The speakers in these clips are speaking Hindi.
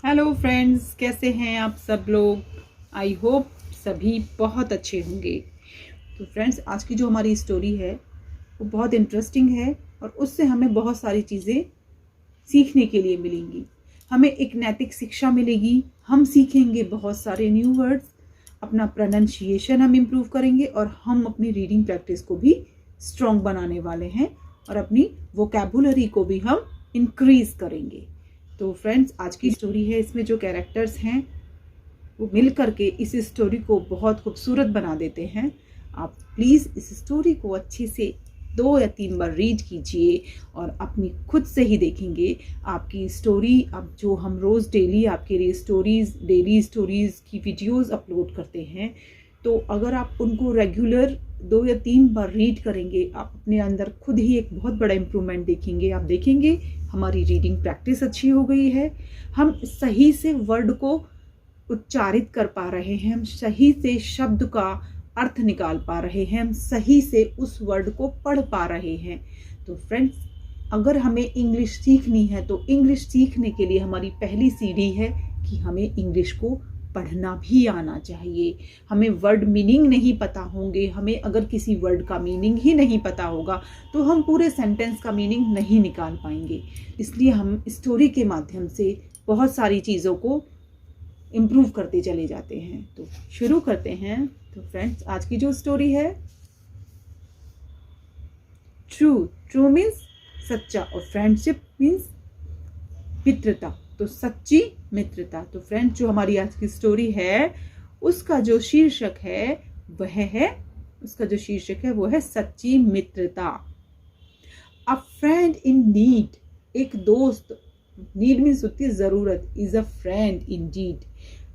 हेलो फ्रेंड्स, कैसे हैं आप सब लोग। आई होप सभी बहुत अच्छे होंगे। तो फ्रेंड्स, आज की जो हमारी स्टोरी है वो बहुत इंटरेस्टिंग है और उससे हमें बहुत सारी चीज़ें सीखने के लिए मिलेंगी। हमें एक नैतिक शिक्षा मिलेगी, हम सीखेंगे बहुत सारे न्यू वर्ड्स, अपना प्रोनाउंसिएशन हम इम्प्रूव करेंगे और हम अपनी रीडिंग प्रैक्टिस को भी स्ट्रॉन्ग बनाने वाले हैं और अपनी वोकैबुलरी को भी हम इंक्रीज करेंगे। तो फ्रेंड्स, आज की स्टोरी है, इसमें जो कैरेक्टर्स हैं वो मिल करके इस स्टोरी को बहुत खूबसूरत बना देते हैं। आप प्लीज़ इस स्टोरी को अच्छे से 2 या 3 बार रीड कीजिए और अपनी खुद से ही देखेंगे आपकी स्टोरी। अब जो हम रोज़ डेली आपके लिए डेली स्टोरीज़ की वीडियोस अपलोड करते हैं, तो अगर आप उनको रेगुलर 2 या 3 बार रीड करेंगे, आप अपने अंदर खुद ही एक बहुत बड़ा इम्प्रूवमेंट देखेंगे। आप देखेंगे हमारी रीडिंग प्रैक्टिस अच्छी हो गई है, हम सही से वर्ड को उच्चारित कर पा रहे हैं, हम सही से शब्द का अर्थ निकाल पा रहे हैं, हम सही से उस वर्ड को पढ़ पा रहे हैं। तो फ्रेंड्स, अगर हमें इंग्लिश सीखनी है तो इंग्लिश सीखने के लिए हमारी पहली सीढ़ी है कि हमें इंग्लिश को पढ़ना भी आना चाहिए। हमें वर्ड मीनिंग नहीं पता होंगे, हमें अगर किसी वर्ड का मीनिंग ही नहीं पता होगा तो हम पूरे सेंटेंस का मीनिंग नहीं निकाल पाएंगे। इसलिए हम स्टोरी के माध्यम से बहुत सारी चीज़ों को इम्प्रूव करते चले जाते हैं। तो शुरू करते हैं। तो फ्रेंड्स, आज की जो स्टोरी है, ट्रू मीन्स सच्चा और फ्रेंडशिप मीन्स मित्रता, तो सच्ची मित्रता। तो फ्रेंड्स, जो हमारी आज की स्टोरी है उसका जो शीर्षक है वो है सच्ची मित्रता। अ फ्रेंड इन नीड, एक दोस्त, नीड मीन्स होती है जरूरत, is a friend indeed.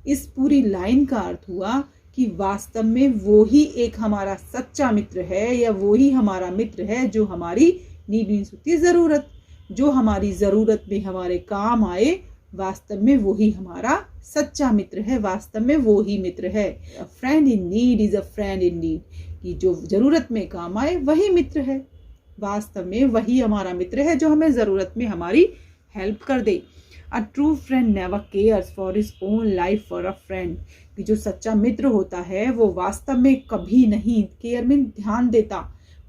इस पूरी लाइन का अर्थ हुआ कि वास्तव में वो ही एक हमारा सच्चा मित्र है या वो ही हमारा मित्र है जो हमारी नीड मीन्स होती है जरूरत, जो हमारी जरूरत में हमारे काम आए। वास्तव में वो ही हमारा सच्चा मित्र है, वास्तव में वो ही मित्र है। अ friend in need is a friend in need, कि जो जरूरत में काम आए वही मित्र है। वास्तव में वही हमारा मित्र है जो हमें जरूरत में हमारी हेल्प कर दे। A true friend never cares for his own life for a friend, कि जो सच्चा मित्र होता है वो वास्तव में कभी नहीं, केयर में ध्यान देता,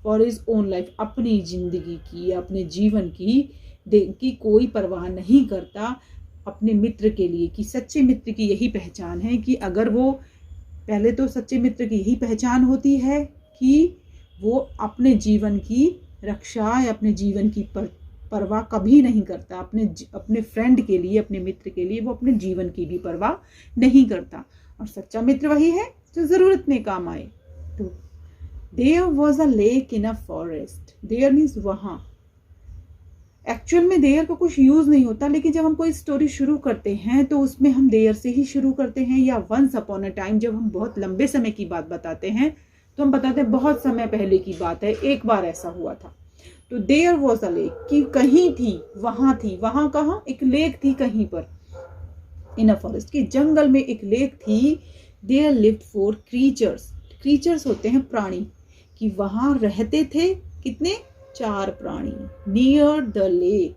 फॉर हिज ओन लाइफ, अपनी जिंदगी की, अपने जीवन की कोई परवाह नहीं करता अपने मित्र के लिए। कि सच्चे मित्र की यही पहचान है कि अगर वो, पहले तो सच्चे मित्र की यही पहचान होती है कि वो अपने जीवन की रक्षा या अपने जीवन की परवाह कभी नहीं करता। अपने फ्रेंड के लिए, अपने मित्र के लिए वो अपने जीवन की भी परवाह नहीं करता। और सच्चा मित्र वही है जो जरूरत में काम आए। तो there was a lake in a forest, there means वहां। एक्चुअल में देयर का कुछ यूज नहीं होता, लेकिन जब हम कोई स्टोरी शुरू करते हैं तो उसमें हम देयर से ही शुरू करते हैं, या वंस अपॉन अ टाइम। जब हम बहुत लंबे समय की बात बताते हैं तो हम बताते हैं बहुत समय पहले की बात है, एक बार ऐसा हुआ था। तो देयर वॉज अ लेक, कि कहीं थी, वहां कहाँ, एक लेक थी कहीं पर, इन अ फॉरेस्ट, की जंगल में एक लेक थी। देयर लिव्ड 4 क्रीचर्स होते हैं प्राणी, कि वहां रहते थे कितने, 4 प्राणी। नियर द लेक,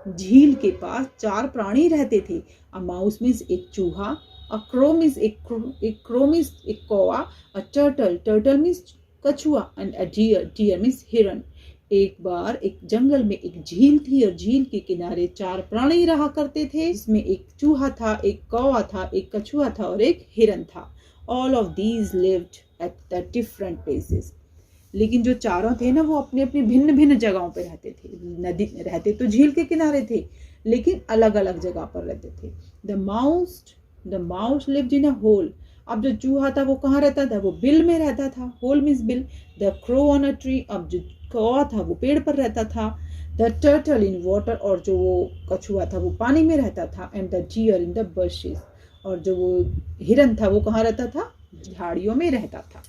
झील के पास 4 प्राणी रहते थे। अ माउस मीन्स एक चूहा, अ क्रो मीन्स एक कौवा, अ टर्टल मीन्स कछुआ, एंड अ डियर मीन्स हिरन। एक बार एक जंगल में एक झील थी और झील के किनारे 4 प्राणी रहा करते थे, जिसमें एक चूहा था, एक कौवा था, एक कछुआ था और एक हिरन था। All of these lived at the different places, लेकिन जो चारों थे ना वो अपने अपने भिन्न भिन्न जगहों पे रहते थे। नदी रहते तो झील के किनारे थे, लेकिन अलग अलग जगह पर रहते थे। The mouse lived in a hole, अब जो चूहा था वो कहाँ रहता था, वो बिल में रहता था, होल मीन्स बिल। The crow on a tree, अब जो कौवा था वो पेड़ पर रहता था। द टर्टल इन वाटर, और जो वो कछुआ था वो पानी में रहता था। And the deer in the bushes, और जो वो हिरन था वो कहाँ रहता था, झाड़ियों में रहता था।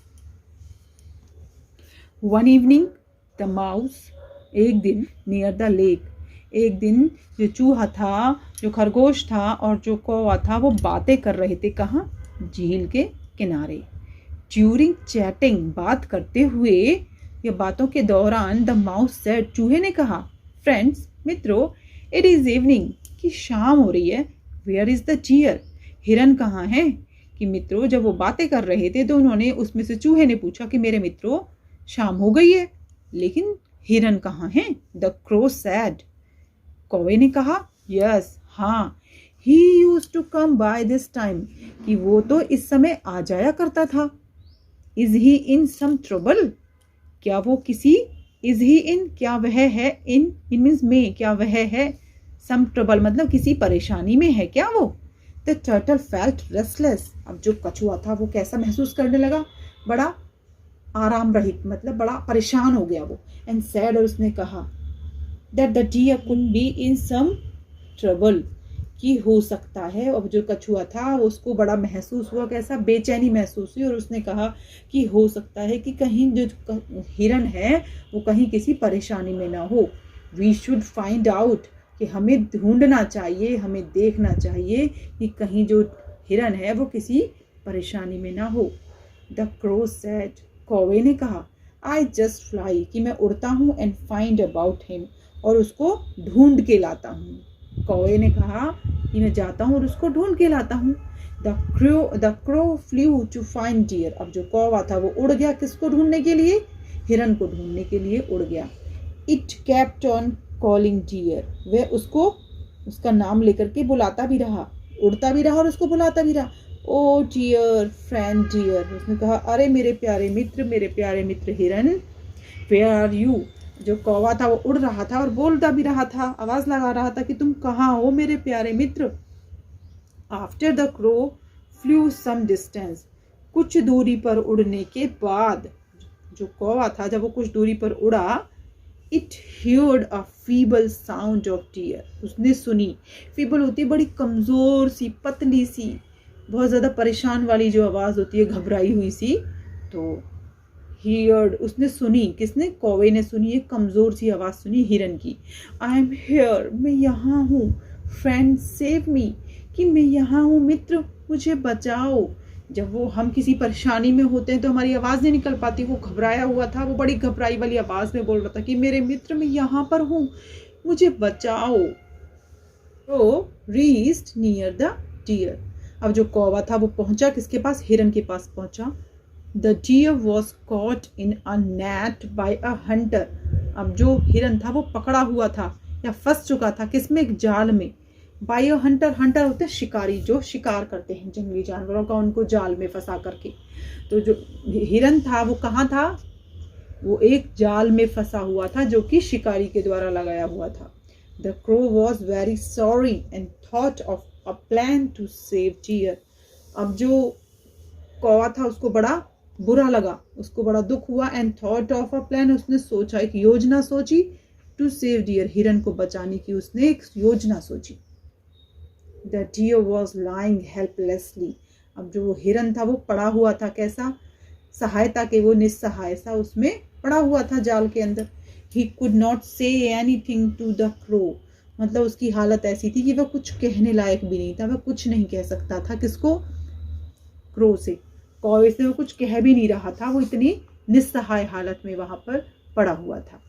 वन इवनिंग द माउस, एक दिन, नियर द लेक, एक दिन जो चूहा था, जो खरगोश था और जो कौवा था वो बातें कर रहे थे, कहाँ, झील के किनारे। ड्यूरिंग चैटिंग, बात करते हुए या बातों के दौरान, द माउस सेड, चूहे ने कहा, फ्रेंड्स, मित्रों, इट इज इवनिंग, कि शाम हो रही है। वेयर इज द डियर, हिरन कहाँ है। कि मित्रों जब वो बातें कर रहे थे तो उन्होंने उसमें से चूहे ने पूछा कि मेरे मित्रों शाम हो गई है, लेकिन हिरन कहाँ है। द क्रो सैड, कौवे ने कहा यस हाँ, he use to come by this time, कि वो तो इस समय आ जाया करता था। Is he in some trouble, क्या वो किसी, इज ही इन, क्या वह है, इन मीन्स में, क्या वह है, सम ट्रबल मतलब किसी परेशानी में है क्या वो। द टर्टल फेल्ट रेस्टलेस, अब जो कछुआ था वो कैसा महसूस करने लगा, बड़ा आराम रहित, मतलब बड़ा परेशान हो गया वो। एंड सैड, और उसने कहा that the deer could be in some trouble, कि हो सकता है। अब जो कछुआ था उसको बड़ा महसूस हुआ, कैसा बेचैनी महसूस हुई, और उसने कहा कि हो सकता है कि कहीं जो हिरन है वो कहीं किसी परेशानी में ना हो। वी शुड फाइंड आउट, कि हमें ढूंढना चाहिए, हमें देखना चाहिए कि कहीं जो हिरन है वो किसी परेशानी में ना हो। द क्रो सेड, कौवे ने कहा आई जस्ट फ्लाई, कि मैं उड़ता हूँ, एंड फाइंड अबाउट हिम, और उसको ढूंढ के लाता हूँ। कौवे ने कहा कि मैं जाता हूँ और उसको ढूंढ के लाता हूँ। The crow flew to find deer, अब जो कौवा था वो उड़ गया, किसको ढूंढने के लिए, हिरन को ढूंढने के लिए उड़ गया। It kept on calling deer, वह उसको उसका नाम लेकर के बुलाता भी रहा, उड़ता भी रहा और उसको बुलाता भी रहा। ओ डियर फ्रेंड डियर, उसने कहा अरे मेरे प्यारे मित्र हिरन, वेयर आर यू। जो कौवा था वो उड़ रहा था और बोलता भी रहा था, आवाज लगा रहा था कि तुम कहाँ हो मेरे प्यारे मित्र। After the crow flew some distance, कुछ दूरी पर उड़ने के बाद जो कौवा था जब वो कुछ दूरी पर उड़ा, it heard a feeble sound of tear, उसने सुनी, फीबल होती है बड़ी कमजोर सी, पतली सी, बहुत ज्यादा परेशान वाली जो आवाज होती है, घबराई हुई सी। तो हियर्ड, उसने सुनी, किसने, कौवे ने सुनी, एक कमजोर सी आवाज सुनी हिरन की। आई एम हियर, मैं यहाँ हूँ। फ्रेंड सेव मी, कि मैं यहाँ हूँ मित्र, मुझे बचाओ। जब वो हम किसी परेशानी में होते हैं तो हमारी आवाज नहीं निकल पाती, वो घबराया हुआ था, वो बड़ी घबराई वाली आवाज में बोल रहा था कि मेरे मित्र मैं यहाँ पर हूँ, मुझे बचाओ। तो रीच्ड नियर द डियर, अब जो कौवा था वो पहुंचा किसके पास, हिरन के पास पहुंचा। The deer was caught in a net by a hunter, अब जो हिरन था वो पकड़ा हुआ था या फंस चुका था, किसमें, एक जाल में। बाय अ हंटर, हंटर होते हैं शिकारी, जो शिकार करते हैं जंगली जानवरों का, उनको जाल में फंसा करके। तो जो हिरन था वो कहाँ था, वो एक जाल में फंसा हुआ था जो कि शिकारी के द्वारा लगाया हुआ था। The crow was very sorry and thought of a plan to save deer, अब जो कौवा था उसको बड़ा बुरा लगा, उसको बड़ा दुख हुआ। And thought of a plan, उसने सोचा, एक योजना सोची, टू सेव डियर, हिरन को बचाने की उसने एक योजना सोची। The deer was lying helplessly, अब जो हिरन था वो पड़ा हुआ था, कैसा, सहायता के, वो निस्सहाय सा उसमें पड़ा हुआ था जाल के अंदर। He could not say anything to the crow, मतलब उसकी हालत ऐसी थी कि वह कुछ कहने लायक भी नहीं था, वह कुछ नहीं कह सकता था, किसको, क्रो से, कौवे से वो कुछ कह भी नहीं रहा था, वो इतनी निस्सहाय हालत में वहां पर पड़ा हुआ था।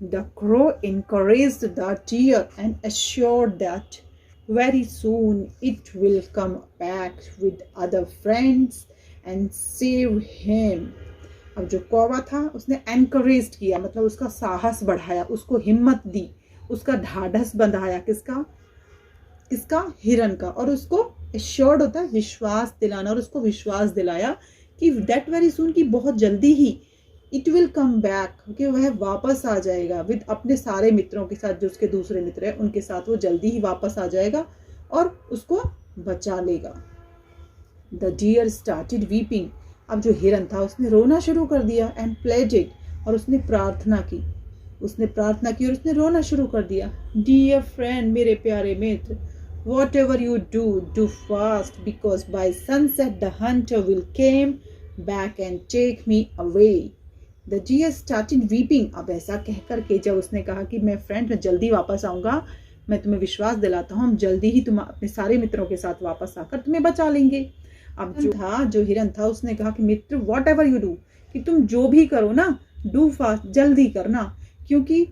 The crow encouraged the deer and assured that very soon it will come back with other friends and save him, अब जो कौवा था उसने एनकरेज किया, मतलब उसका साहस बढ़ाया, उसको हिम्मत दी, उसका ढाढ़स बंधाया, किसका, इसका, हिरन का, और उसको एश्योर्ड होता है विश्वास दिलाना, और उसको विश्वास दिलाया कि दैट वेरी सून, की बहुत जल्दी ही, इट विल कम बैक, कि वह वापस आ जाएगा विद अपने सारे मित्रों के साथ, जो उसके दूसरे मित्र हैं उनके साथ वो जल्दी ही वापस आ जाएगा और उसको बचा लेगा। द डियर स्टार्टेड वीपिंग, अब जो हिरन था उसने रोना शुरू कर दिया। एंड प्लेडेड, और उसने प्रार्थना की और उसने रोना शुरू कर दिया। डियर फ्रेंड, मेरे प्यारे मित्र, whatever you do fast, because by sunset the hunter will came back and take me away. The deer started weeping, अब ऐसा कह करके जब उसने कहा कि मैं फ्रेंड, मैं जल्दी वापस आऊंगा, मैं तुम्हें विश्वास दिलाता हूँ, हम जल्दी ही तुम अपने सारे मित्रों के साथ वापस आकर तुम्हें बचा लेंगे। अब जो हिरन था उसने कहा कि मित्र, whatever you do, कि तुम जो भी करो ना, डू फास्ट, जल्दी करना, क्योंकि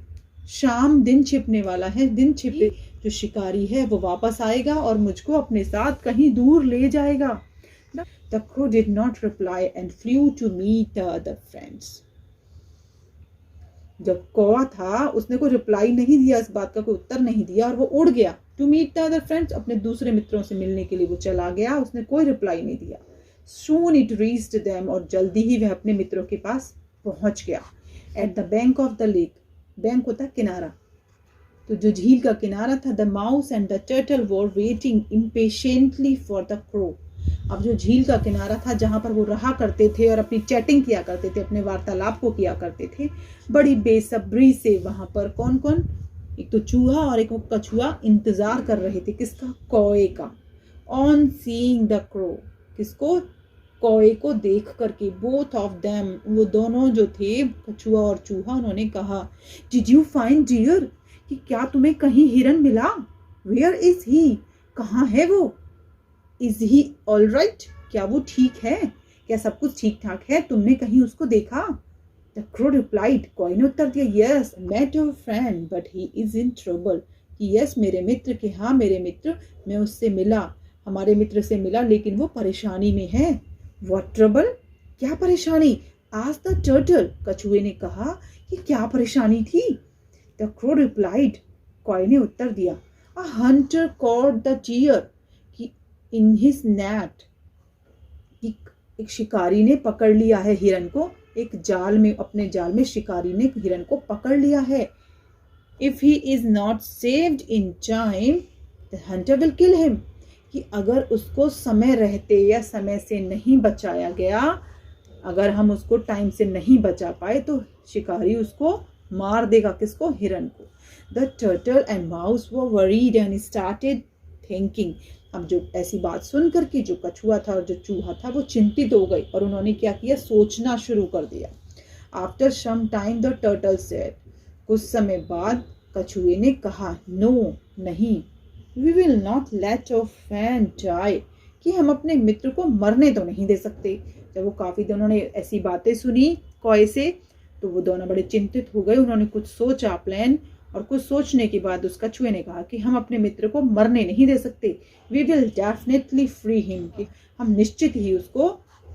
शाम दिन छिपने वाला है, दिन छिपे जो शिकारी है वो वापस आएगा और मुझको अपने साथ कहीं दूर ले जाएगा। The crow did not reply and flew to meet the other friends. जब कौवा था उसने कोई रिप्लाई नहीं दिया, इस बात का कोई उत्तर नहीं दिया और वो उड़ गया। To meet the other friends, अपने दूसरे मित्रों से मिलने के लिए वो चला गया, उसने कोई रिप्लाई नहीं दिया। Soon it reached them, और जल्दी ही वह अपने मित्रों के पास पहुंच गया। At the bank of the lake, bank होता है किनारा, तो जो झील का किनारा था, the mouse and the turtle were waiting impatiently for the crow. अब जो झील का किनारा था जहां पर वो रहा करते थे और अपनी चैटिंग किया करते थे, अपने वार्तालाप को किया करते थे, बड़ी बेसब्री से वहां पर कौन कौन, एक तो चूहा और एक कछुआ इंतजार कर रहे थे। किसका? कौए का। ऑन सीइंग द क्रो, किसको? कौए को देख करके। बोथ ऑफ देम, वो दोनों जो थे, कछुआ और चूहा, उन्होंने कहा, डिड यू फाइंड डियर, कि क्या तुम्हें कहीं हिरन मिला? वेयर इज ही, कहाँ है वो? इज ही ऑल राइट, क्या वो ठीक है? क्या सब कुछ ठीक ठाक है? तुमने कहीं उसको देखा? द क्रो रिप्लाइड, कौए ने उत्तर दिया, yes mate your friend but he is in trouble, कि यस मेरे मित्र के, हाँ मेरे मित्र, मैं उससे मिला, हमारे मित्र से मिला, लेकिन वो परेशानी में है। व्हाट ट्रबल, क्या परेशानी? आज द टर्टल, कछुए ने कहा कि क्या परेशानी थी? द क्रो रिप्लाइड, कौए ने उत्तर दिया, a hunter caught the deer, in his net, एक शिकारी ने पकड़ लिया है हिरन को, एक जाल में, अपने जाल में शिकारी ने हिरन को पकड़ लिया है। If he is not saved in time the Hunter will kill him, कि अगर उसको समय रहते या समय से नहीं बचाया गया, अगर हम उसको टाइम से नहीं बचा पाए तो शिकारी उसको मार देगा। किसको? हिरन को। The turtle and mouse were worried and started thinking, अब जो ऐसी बात सुन करके जो कछुआ था और जो चूहा था वो चिंतित हो गई और उन्होंने क्या किया? सोचना शुरू कर दिया। After some time the turtle said, कुछ समय बाद कछुए ने कहा, नो नहीं, we will not let your friend die, कि हम अपने मित्र को मरने तो नहीं दे सकते। जब वो काफी दिनों ने ऐसी बातें सुनी कौए से तो वो दोनों बड़े चिंतित हो गए। उन्होंने कुछ सोचा प्लान, और कुछ सोचने के बाद उस कछुए ने कहा कि हम अपने मित्र को मरने नहीं दे सकते। We will definitely free him, कि हम निश्चित ही उसको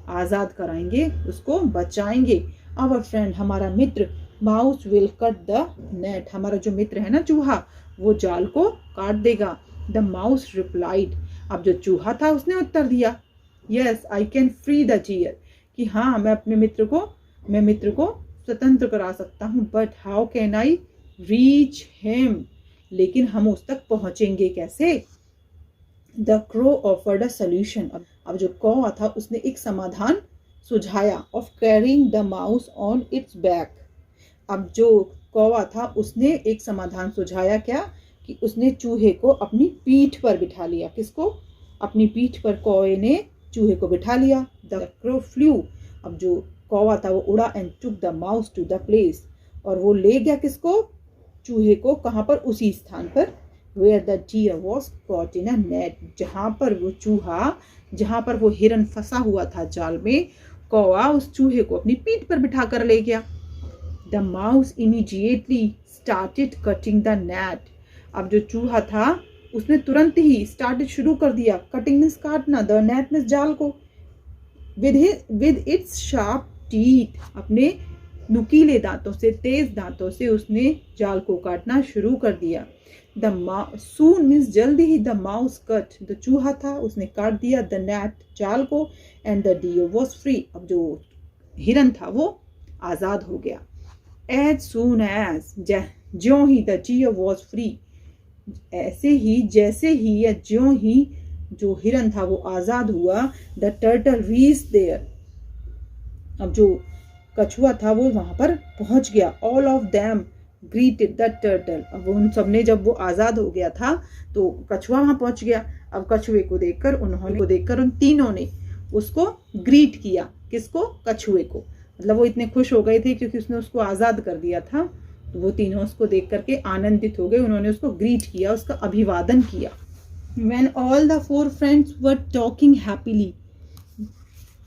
आज़ाद कराएंगे, उसको बचाएंगे। आवर फ्रेंड, हमारा मित्र, mouse will cut the net, हमारा जो मित्र है ना चूहा, वो जाल को काट देगा। द माउस रिप्लाइड, अब जो चूहा था उसने उत्तर दिया, yes I can free the deer, कि हाँ मैं मित्र को स्वतंत्र करा सकता हूँ, but how can I reach him, लेकिन हम उस तक पहुंचेंगे कैसे? The crow offered a solution, अब जो कौवा था उसने एक समाधान सुझाया, of carrying the mouse on its back. अब जो कौवा था उसने एक समाधान सुझाया, क्या? कि उसने चूहे को अपनी पीठ पर बिठा लिया। किसको? अपनी पीठ पर कौवे ने चूहे को बिठा लिया। द क्रो फ्लू, अब जो कौवा था वो उड़ा and took the mouse to the place, और वो ले गया किसको? चूहे को। कहाँ पर? उसी स्थान पर where the deer was caught in a net, जहाँ पर वो हिरन फंसा हुआ था जाल में, कौवा उस चूहे को अपनी पीठ पर बिठा कर ले गया। The mouse immediately started cutting the net, अब जो चूहा था उसने तुरंत ही started शुरू कर दिया, cutting means काटना, the net means जाल को, with its sharp teeth, अपने नुकीले दांतों से, तेज दांतों से उसने जाल को काटना शुरू कर दिया। soon means जल्दी ही, the mouse cut, the चूहा था उसने काट दिया, the net जाल को, and the deer was free, अब जो हिरन था वो आजाद हो गया। as soon as, ज्यों ही, the deer was free, ऐसे ही, जैसे ही या ज्यों ही जो हिरन था वो आजाद हुआ, the turtle reached there, अब जो कछुआ था वो वहां पर पहुंच गया। All of them greeted the turtle, अब उन सबने, जब वो आजाद हो गया था तो कछुआ वहां पहुंच गया। अब कछुए को देखकर उन तीनों ने उसको ग्रीट किया। किसको? कछुए को। मतलब वो इतने खुश हो गए थे क्योंकि उसने उसको आजाद कर दिया था, तो वो तीनों उसको देख करके आनंदित हो गए। उन्होंने उसको ग्रीट किया, उसका अभिवादन किया। When all the four friends were talking happily,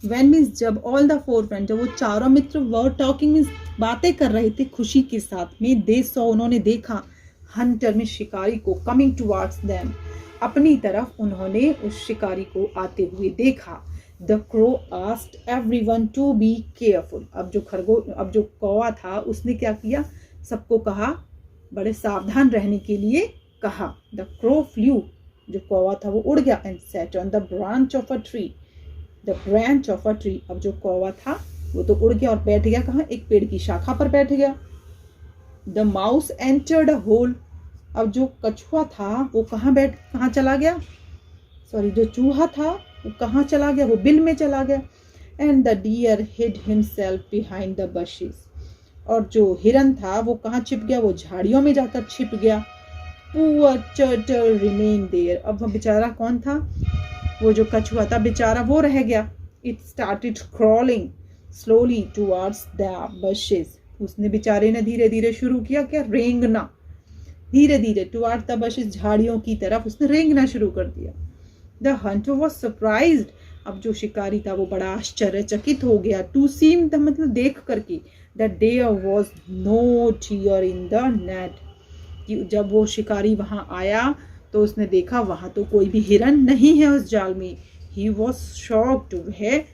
When means जब all the four friends, जब वो चारों मित्र were talking मीन्स बातें कर रहे थे खुशी के साथ में, they saw उन्होंने देखा, hunter में शिकारी को, coming towards them अपनी तरफ उन्होंने उस शिकारी को आते हुए देखा। The crow asked everyone to be careful। अब जो कौवा था उसने क्या किया, सबको कहा, बड़े सावधान रहने के लिए कहा। The crow flew, जो कौवा था वो उड़ गया, and sat on the branch of a tree। The branch of a tree, अब जो कौवा था वो तो उड़ गया और बैठ गया कहाँ, एक पेड़ की शाखा पर बैठ गया। The mouse entered a hole, अब जो कछुआ था वो कहाँ चला गया, सॉरी जो चूहा था वो कहाँ चला गया, वो बिल में चला गया। And the deer hid himself behind the bushes, और जो हिरन था वो कहाँ छिप गया, वो झाड़ियों में जाकर छिप गया। Poor turtle remained there, अब वो बेचारा कौन था, वो जो कछुआ था बेचारा वो रह गया। It started crawling slowly towards the bushes, उसने बेचारे ने धीरे धीरे शुरू किया क्या, रेंगना, धीरे धीरे towards the bushes, झाड़ियों की तरफ उसने रेंगना शुरू कर दिया। The hunter was surprised, अब जो शिकारी था वो बड़ा आश्चर्यचकित हो गया। To see, मतलब देख करके, that there was no deer in the net, कि जब वो शिकारी वहां आया तो उसने देखा वहां तो कोई भी हिरन नहीं है उस जाल में। He was shocked, वह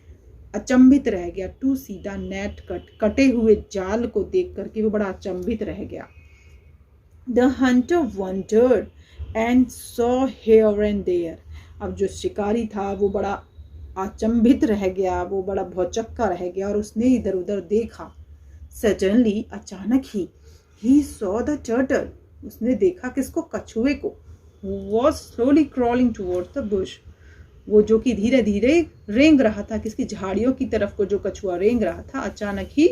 अचंभित रह गया। To see the net कटे हुए जाल को देख करके वो बड़ा अचंभित रह गया। The hunter wondered and saw here and there, अब जो शिकारी था वो बड़ा अचंभित रह गया, वो बड़ा भौचक्का रह गया और उसने इधर उधर देखा। Suddenly, अचानक ही, he saw the turtle, उसने देखा किसको, कछुए को। Who was slowly crawling towards the bush, वो जो कि धीरे धीरे रेंग रहा था, किसकी, झाड़ियों की तरफ को जो कछुआ रेंग रहा था। अचानक ही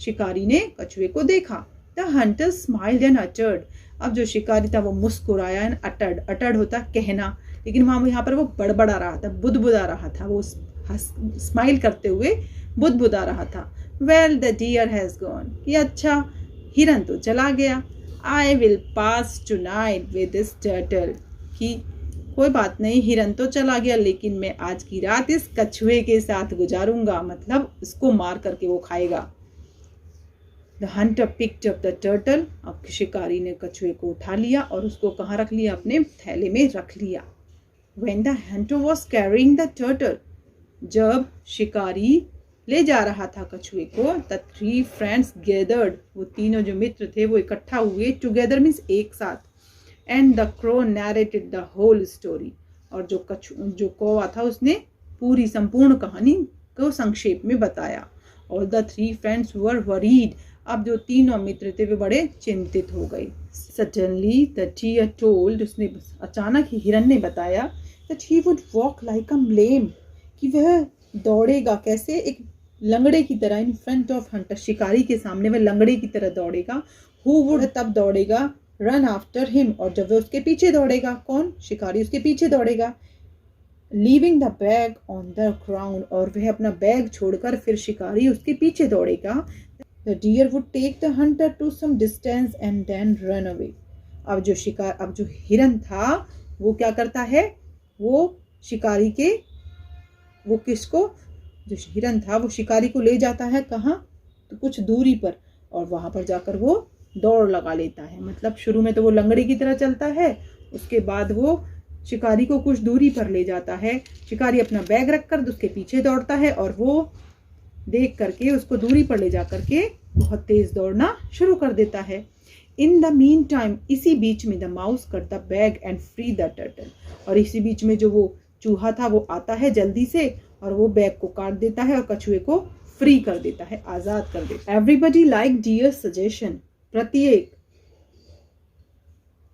शिकारी ने कछुए को देखा। The hunter smiled and uttered, अब जो शिकारी था वो मुस्कुराया and uttered, uttered होता कहना, लेकिन यहाँ पर वो बड़बड़ा रहा था, बुदबुदा रहा था, वो स्माइल करते हुए बुदबुदा रहा था। Well, the deer has gone, कि अच्छा हिरन तो चला गया। I will pass tonight with this turtle, कि कोई बात नहीं हिरन तो चला गया लेकिन मैं आज की रात इस कछुए के साथ गुजारूंगा, मतलब इसको मार करके वो खाएगा। The hunter picked up the turtle, अब शिकारी ने कछुए को उठा लिया और उसको कहाँ रख लिया, अपने थैले में रख लिया। When the hunter was carrying the turtle, जब शिकारी ले जा रहा था कछुए को, the three friends gathered, वो तीनों जो मित्र थे वो इकट्ठा हुए, together means एक साथ, and the crow narrated the whole story, और जो कौवा था उसने पूरी संपूर्ण कहानी को संक्षेप में बताया। All the three friends were worried, अब जो तीनों मित्र थे वे बड़े चिंतित हो गए। Suddenly the deer told, उसने अचानक ही हिरन ने बताया, that he would walk like a lame, कि वह दौड़ेगा कैसे, एक लंगड़े की तरह, इन फ्रंट ऑफ हंटर, शिकारी के सामने वह लंगड़े की तरह दौड़ेगा। Who would, तब दौड़ेगा, run after him, और जब वह उसके पीछे दौड़ेगा, कौन, शिकारी उसके पीछे दौड़ेगा। Leaving the bag on the ground, और वह अपना बैग छोड़कर फिर शिकारी उसके पीछे दौड़ेगा। The deer would take the hunter to some distance and then run away, अब जो हिरन था वो क्या करता है, वो शिकारी के, वो किसको, जो हिरन था वो शिकारी को ले जाता है कहाँ, तो कुछ दूरी पर, और वहां पर जाकर वो दौड़ लगा लेता है। मतलब शुरू में तो वो लंगड़े की तरह चलता है, उसके बाद वो शिकारी को कुछ दूरी पर ले जाता है। शिकारी अपना बैग रखकर उसके पीछे दौड़ता है और वो देख करके उसको दूरी पर ले जा करके बहुत तेज दौड़ना शुरू कर देता है। इन द मीन टाइम, इसी बीच में, the mouse cut the bag and free the turtle, और इसी बीच में जो वो चूहा था वो आता है जल्दी से और वो बैग को काट देता है और कछुए को फ्री कर देता है, आजाद कर देता है। एवरीबडी लाइक डियर सजेशन, प्रत्येक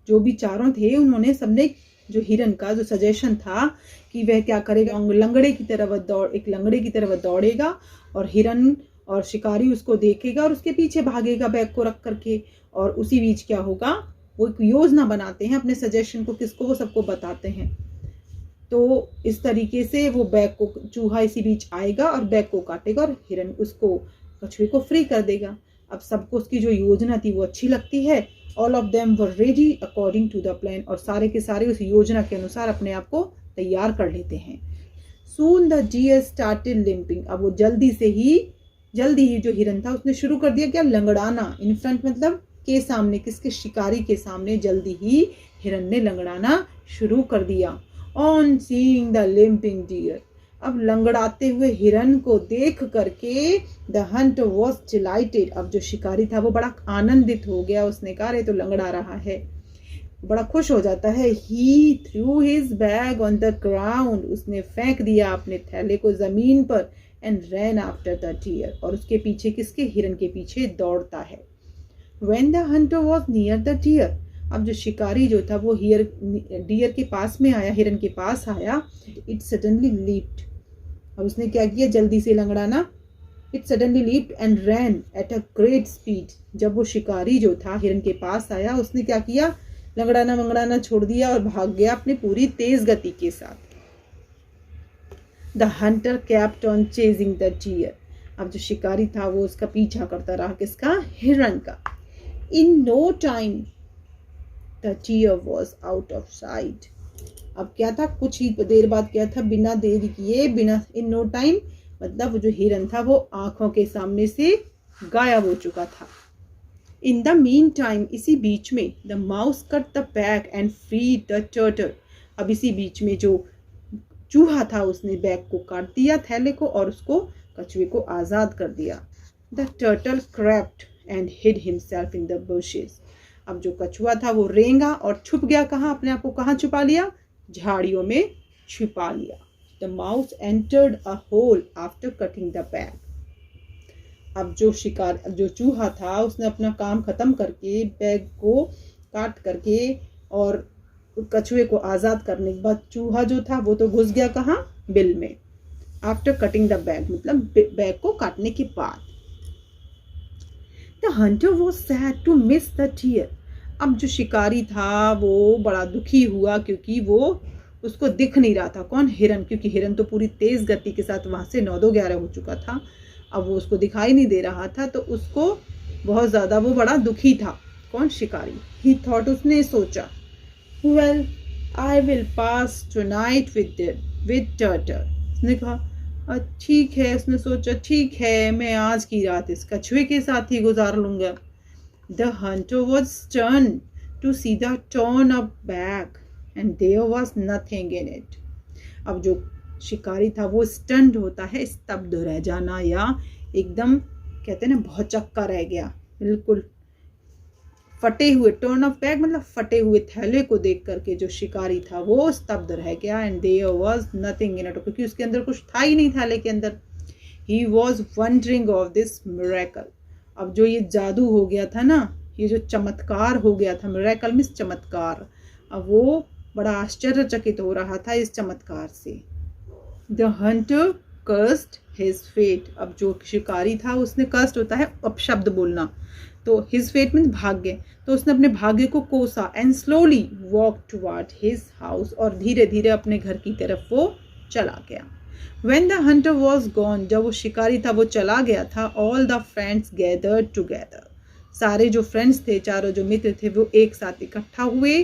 जो भी चारों थे उन्होंने सबने जो हिरन का जो सजेशन था कि वह क्या करेगा, लंगड़े की तरह दौड़ेगा और हिरन और शिकारी उसको देखेगा और उसके पीछे भागेगा बैग को रख करके, और उसी बीच क्या होगा, वो एक योजना बनाते हैं अपने सजेशन को, किसको, वो सबको बताते हैं। तो इस तरीके से वो बैग को, चूहा इसी बीच आएगा और बैग को काटेगा और हिरन उसको, कछुए को फ्री कर देगा। अब सबको उसकी जो योजना थी वो अच्छी लगती है। All of them were ready according to the plan, और सारे के सारे उस योजना के अनुसार अपने आप को तैयार कर लेते हैं। Soon the deer started limping. अब वो जल्दी ही जो हिरन था उसने शुरू कर दिया क्या, लंगड़ाना. इन फ्रंट मतलब के सामने, किसके, शिकारी के सामने जल्दी ही हिरन ने लंगड़ाना शुरू कर दिया. On seeing the limping deer. अब लंगड़ाते हुए हिरन को देख करके the hunter was delighted. अब जो शिकारी था वो बड़ा आनंदित हो गया. उसने कहा अरे तो लंगड़ा रहा है, बड़ा खुश हो जाता है. He threw his bag on the ground. उसने फेंक दिया अपने थैले को जमीन पर. And ran after the deer. और उसके पीछे, किसके, हिरन के पीछे दौड़ता है. When the hunter was near the deer. अब जो शिकारी जो था वो डियर के पास में आया, हिरन के पास आया. It suddenly leaped. अब उसने क्या किया, जल्दी से लंगड़ाना. It suddenly leaped and ran at a great speed. जब वो शिकारी जो था हिरन के पास आया, उसने क्या किया, लंगड़ाना मंगड़ाना छोड़ दिया और भाग गया अपनी पूरी तेज गति के साथ. The hunter kept on chasing the deer. अब जो शिकारी था वो उसका पीछा करता रहा, किसका, हिरन का. In no time the deer was out of sight. अब क्या था, कुछ ही देर बाद क्या था, बिना देरी किए, बिना, in no time मतलब वो जो हिरन था वो आंखों के सामने से गायब हो चुका था. In the meantime, इसी बीच में, the mouse cut the bag and freed the turtle. अब इसी बीच में जो चूहा था उसने बैग को काट दिया, थैले को, और उसको, कछुए को आजाद कर दिया. The turtle crept and hid himself in the bushes. अब जो कछुआ था वो रेंगा और छुप गया. कहाँ, अपने आप को कहाँ छुपा लिया, झाड़ियों में छुपा लिया. The mouse entered a hole after cutting the bag. अब जो चूहा था उसने अपना काम खत्म करके, बैग को काट करके और कछुए को आजाद करने के बाद, चूहा जो था वो तो घुस गया कहाँ, बिल में. आफ्टर कटिंग द बैग मतलब बैग को काटने के बाद. The hunter was sad to miss the deer. अब जो शिकारी था वो बड़ा दुखी हुआ क्योंकि वो, उसको दिख नहीं रहा था. कौन, हिरन, क्योंकि हिरन तो पूरी तेज गति के साथ वहां से 9-11 हो चुका था. अब वो उसको दिखाई नहीं दे रहा था, तो उसको बहुत ज्यादा, वो बड़ा दुखी था. कौन, शिकारी. ही थॉट, उसने सोचा, well I will pass tonight with turtle. उसने कहा ठीक है, उसने सोचा ठीक है मैं आज की रात इस कछुए के साथ ही गुजार लूंगा. The hunter was stunned to see the torn up bag and there was nothing in it. अब जो शिकारी था वो स्टन्ड होता है, स्तब्ध रह जाना, या एकदम कहते हैं ना भौचक्का रह गया, बिल्कुल फटे हुए. टर्न ऑफ बैग मतलब फटे हुए थैले को देख करके जो शिकारी था वो स्तब्ध रह गया. And there was nothing in it, क्योंकि उसके अंदर कुछ था ही नहीं थैले के अंदर. He was wondering of this miracle. अब जो ये जादू हो गया था ना, ये जो चमत्कार हो गया था, मिरेकल मींस चमत्कार, अब वो बड़ा आश्चर्यचकित हो रहा था इस चमत्कार से. The hunter cursed his fate. अब जो शिकारी था उसने, कर्स्ड होता है अपशब्द बोलना, तो हिज फेट मीन्स भाग्य, तो उसने अपने भाग्य को कोसा. And slowly walk toward his house. और धीरे धीरे अपने घर की तरफ वो चला गया. When the hunter was gone, जब वो शिकारी था वो चला गया था, all the friends gathered together. सारे जो फ्रेंड्स थे, चारों जो मित्र थे वो एक साथ इकट्ठा हुए.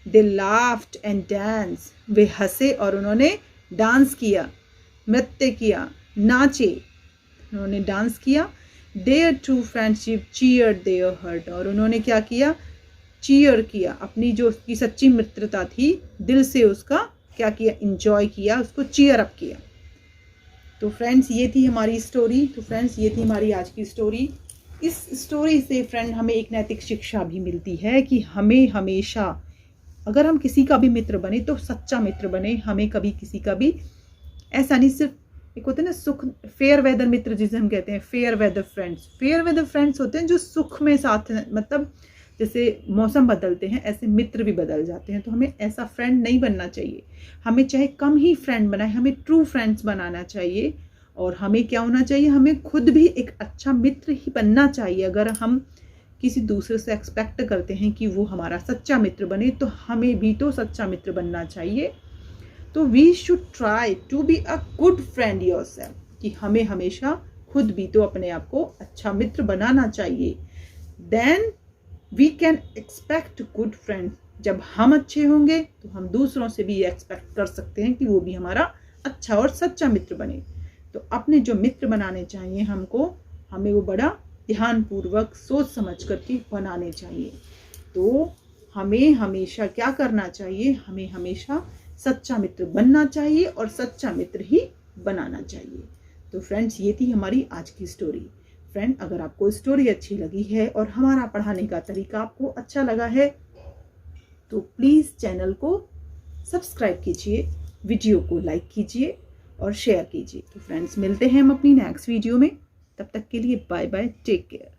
They laughed and danced. वे हंसे और उन्होंने डांस किया, नृत्य किया, नाचे, उन्होंने डांस किया. Their true friendship cheered their heart. और उन्होंने क्या किया, चीयर किया, अपनी जो उसकी सच्ची मित्रता थी दिल से उसका क्या किया, इंजॉय किया, उसको चीयर अप किया. तो फ्रेंड्स ये थी हमारी स्टोरी. तो फ्रेंड्स ये थी हमारी आज की स्टोरी. इस स्टोरी से फ्रेंड हमें एक नैतिक शिक्षा भी मिलती है कि हमें हमेशा, अगर हम किसी का भी मित्र बने तो सच्चा मित्र बने. हमें कभी किसी का भी ऐसा नहीं, सिर्फ एक होते हैं ना सुख, फेयर वेदर मित्र जिसे हम कहते हैं, fair weather friends. Fair weather friends होते हैं जो सुख में साथ, मतलब जैसे मौसम बदलते हैं ऐसे मित्र भी बदल जाते हैं. तो हमें ऐसा फ्रेंड नहीं बनना चाहिए. हमें चाहे कम ही फ्रेंड बनाए, हमें ट्रू फ्रेंड्स बनाना चाहिए. और हमें क्या होना चाहिए, हमें खुद भी एक अच्छा मित्र ही बनना चाहिए. अगर हम किसी दूसरे से एक्सपेक्ट करते हैं कि वो हमारा सच्चा मित्र बने, तो हमें भी तो सच्चा मित्र बनना चाहिए. तो we should try to be a good friend yourself, कि हमें हमेशा खुद भी तो अपने आप को अच्छा मित्र बनाना चाहिए. Then we can expect good friend. जब हम अच्छे होंगे तो हम दूसरों से भी एक्सपेक्ट कर सकते हैं कि वो भी हमारा अच्छा और सच्चा मित्र बने। तो अपने जो मित्र बनाने चाहिए हमें वो बड़ा ध्यानपूर्वक सोच समझ करके बनाने चाहिए। तो हमें हमेशा क्या करना चाहिए, हमें हमेशा सच्चा मित्र बनना चाहिए और सच्चा मित्र ही बनाना चाहिए। तो फ्रेंड्स, ये थी हमारी आज की स्टोरी। फ्रेंड, अगर आपको स्टोरी अच्छी लगी है और हमारा पढ़ाने का तरीका आपको अच्छा लगा है तो प्लीज़ चैनल को सब्सक्राइब कीजिए, वीडियो को लाइक कीजिए और शेयर कीजिए। तो फ्रेंड्स, मिलते हैं हम अपनी नेक्स्ट वीडियो में। तब तक के लिए बाय बाय, टेक केयर।